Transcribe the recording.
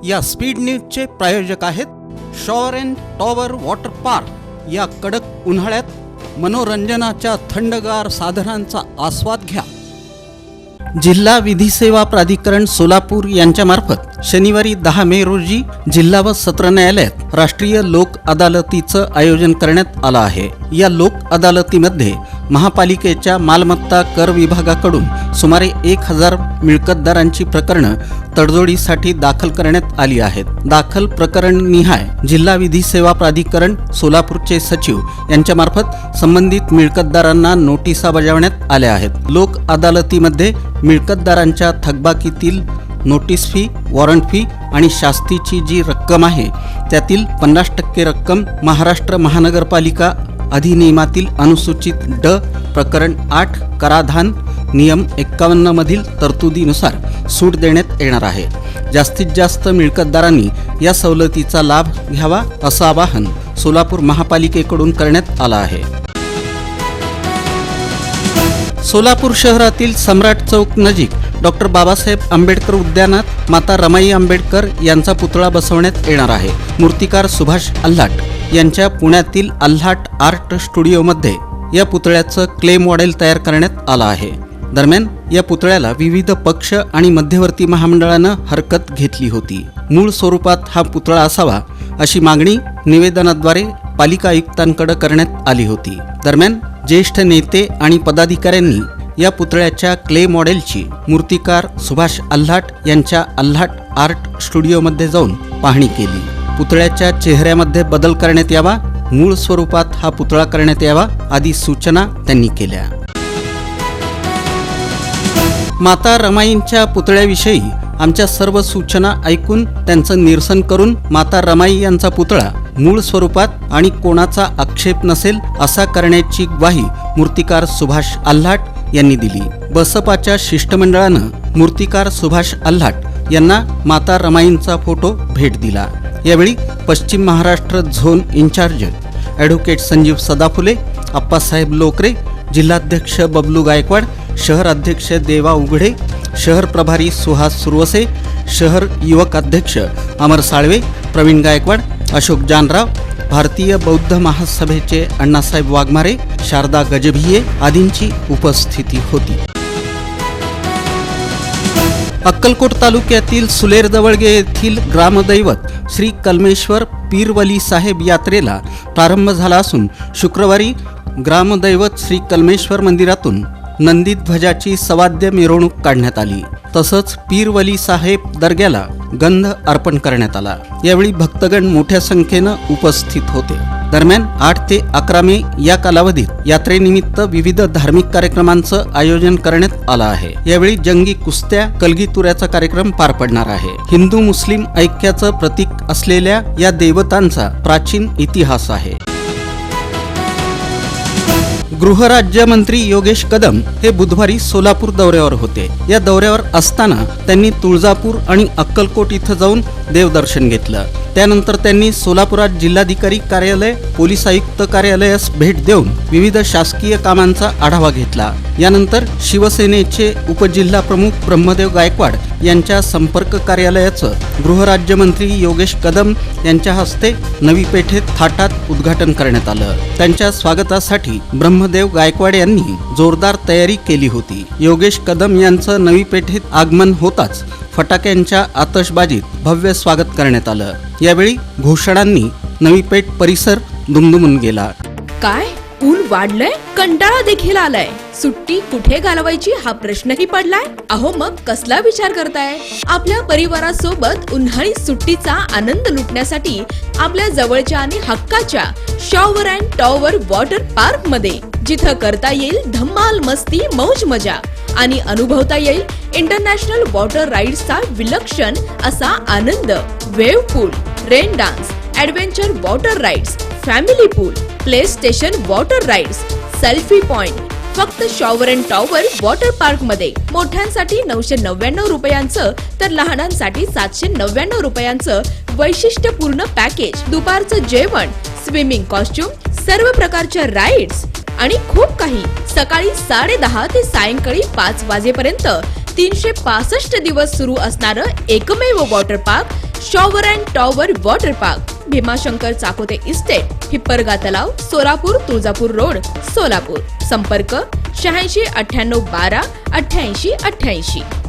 या स्पीड न्यूजचे प्रायोजक आहेत shower and tower water park. या कडक उन्हाळ्यात मनोरंजनाच्या थंडगार साधनांचा आस्वाद घ्या। जिल्हा विधी सेवा प्राधिकरण सोलापूर यांच्या मार्फत शनिवारी 10 मे रोजी जिल्हा व सत्र न्यायालयात राष्ट्रीय लोक अदालतीचं आयोजन करण्यात आलं आहे। या लोक अदालतीमध्ये महापालिकेच्या मालमत्ता कर विभागाकडून सुमारे 1000 मिळकतदारांची प्रकरणं तडजोडीसाठी दाखल करण्यात आली आहेत। दाखल प्रकरण निहाय जिल्हा विधी सेवा प्राधिकरण सोलापूरचे सचिव यांच्या मार्फत संबंधित मिळकतदारांना नोटिसा बजावण्यात आल्या आहेत। लोक अदालतीमध्ये मिळकतदारांच्या थकबाकीतील नोटीस फी, वॉरंट फी आणि शास्तीची जी रक्कम आहे त्यातील 50% रक्कम महाराष्ट्र महानगरपालिका अधिनियमातील अनुसूचित ड प्रकरण 8 कराधान नियम 51 मधील तरतुदीनुसार सूट देण्यात येणार आहे। जास्तीत जास्त मिळकतदारांनी या सवलतीचा लाभ घ्यावा असं आवाहन सोलापूर महापालिकेकडून करण्यात आलं आहे। सोलापूर शहरातील सम्राट चौक नजीक डॉक्टर बाबासाहेब आंबेडकर उद्यानात माता रमाई आंबेडकर यांचा पुतळा बसवण्यात येणार आहे। मूर्तिकार सुभाष आल्हाट यांच्या पुण्यातील आल्हाट आर्ट स्टुडिओमध्ये या पुतळ्याचं क्ले मॉडेल तयार करण्यात आलं आहे। दरम्यान या पुतळ्याला विविध पक्ष आणि मध्यवर्ती महामंडळानं हरकत घेतली होती। मूळ स्वरूपात हा पुतळा असावा अशी मागणी निवेदनाद्वारे पालिका आयुक्तांकडे करण्यात आली होती। दरम्यान ज्येष्ठ नेते आणि पदाधिकाऱ्यांनी या पुतळ्याच्या क्ले मॉडेलची मूर्तिकार सुभाष आल्हाट यांच्या आल्हाट आर्ट स्टुडिओमध्ये जाऊन पाहणी केली। पुतळ्याच्या चेहऱ्यामध्ये बदल करण्यात यावा, मूळ स्वरूपात हा पुतळा करण्यात यावा आदी सूचना त्यांनी केल्या। माता रमाईंच्या पुतळ्याविषयी आमच्या सर्व सूचना ऐकून त्यांचं निरसन करून माता रमाई यांचा पुतळा मूळ स्वरूपात आणि कोणाचा आक्षेप नसेल असा करण्याची ग्वाही मूर्तिकार सुभाष आल्हाट यांनी दिली। बसपाच्या शिष्टमंडळानं मूर्तिकार सुभाष आल्हाट यांना माता रमाईंचा फोटो भेट दिला। यावेळी पश्चिम Maharashtra zone incharge advocate Sanjeev Sadaphule, Appasaheb Lokare, जिल्हाध्यक्ष बबलू गायकवाड, शहर अध्यक्ष देवा उघडे, शहर प्रभारी सुहास सुरवसे, शहर युवक अध्यक्ष अमर साळवे, प्रवीण गायकवाड, अशोक जानराव, भारतीय बौद्ध महासभेचे अण्णासाहेब वाघमारे, शारदा गजभिये आदींची उपस्थिती होती। अक्कलकोट तालुक्यातील सुलेर दवळगे येथील ग्रामदैवत श्री कलमेश्वर पीरवली साहेब यात्रेला प्रारंभ झाला असून शुक्रवारी ग्रामदैवत श्री कलमेश्वर मंदिरातून नंदी ध्वजाची सवाद्य मिरवणूक काढण्यात आली। तसंच पीरवली साहेब दर्ग्याला गंध अर्पण करण्यात आला। यावेळी भक्तगण मोठ्या संख्येनं उपस्थित होते। दरम्यान 8 ते 11 मे या कालावधीत यात्रेनिमित्त विविध धार्मिक कार्यक्रमांचं आयोजन करण्यात आलं आहे। यावेळी जंगी कुस्त्या, कलगीतुऱ्याचा कार्यक्रम पार पडणार आहे। हिंदू मुस्लिम ऐक्याचं प्रतीक असलेल्या या देवतांचा प्राचीन इतिहास आहे। गृहराज्यमंत्री योगेश कदम हे बुधवारी सोलापूर दौऱ्यावर होते। या दौऱ्यावर असताना त्यांनी तुळजापूर आणि अक्कलकोट इथं जाऊन देवदर्शन घेतलं। त्यानंतर त्यांनी सोलापुरात जिल्हाधिकारी कार्यालय, पोलीस आयुक्त कार्यालयास भेट देऊन विविध शासकीय कामांचा आढावा घेतला। यानंतर शिवसेनेचे उपजिल्हा प्रमुख ब्रह्मदेव गायकवाड यांच्या संपर्क कार्यालयाचं गृहराज्यमंत्री योगेश कदम यांच्या हस्ते नवी पेठेत थाटात उद्घाटन करण्यात आलं। त्यांच्या स्वागतासाठी ब्रह्मदेव गायकवाड यांनी जोरदार तयारी केली होती। योगेश कदम यांचं नवी पेठेत आगमन होताच फटाक्यांच्या आतषबाजीत भव्य स्वागत करण्यात आलं। यावेळी घोषणांनी नवी पेठ परिसर दुमदुमून गेला। काय ऊन वाढलंय, कंटाळा देखील आलाय, सुट्टी कुठे घालवायची हा प्रश्नही पडलाय। अहो मग कसला विचार करताय? आपल्या परिवारासोबत उन्हाळी सुट्टीचा आनंद लुटण्यासाठी आपल्या जवळच्या आणि हक्काच्या shower and tower water park मध्ये, जिथं करता येईल धम्माल मस्ती, मौज मजा आणि अनुभवता येईल इंटरनॅशनल वॉटर राईड्सचा विलक्षण असा आनंद। Wave pool, rain dance, adventure water rides, family pool, play station water rides, selfie point फक्त shower and tower water park मध्ये। मोठ्यांसाठी 999 रुपयांचं तर लहानांसाठी 799 रुपयांचं वैशिष्ट्यपूर्ण पॅकेज, दुपारचं जेवण, स्विमिंग कॉस्ट्युम, सर्व प्रकारच्या राईड्स आणि खूप काही। सकाळी 10:30 ते सायंकाळी 5 वाजेपर्यंत 365 दिवस सुरू असणारं एकमेव water park shower and tower water park, Bhimashankar Chakote estate, Hipparga तलाव, सोलापूर, तुळजापूर रोड, सोलापूर. संपर्क 86 98 12 88 88.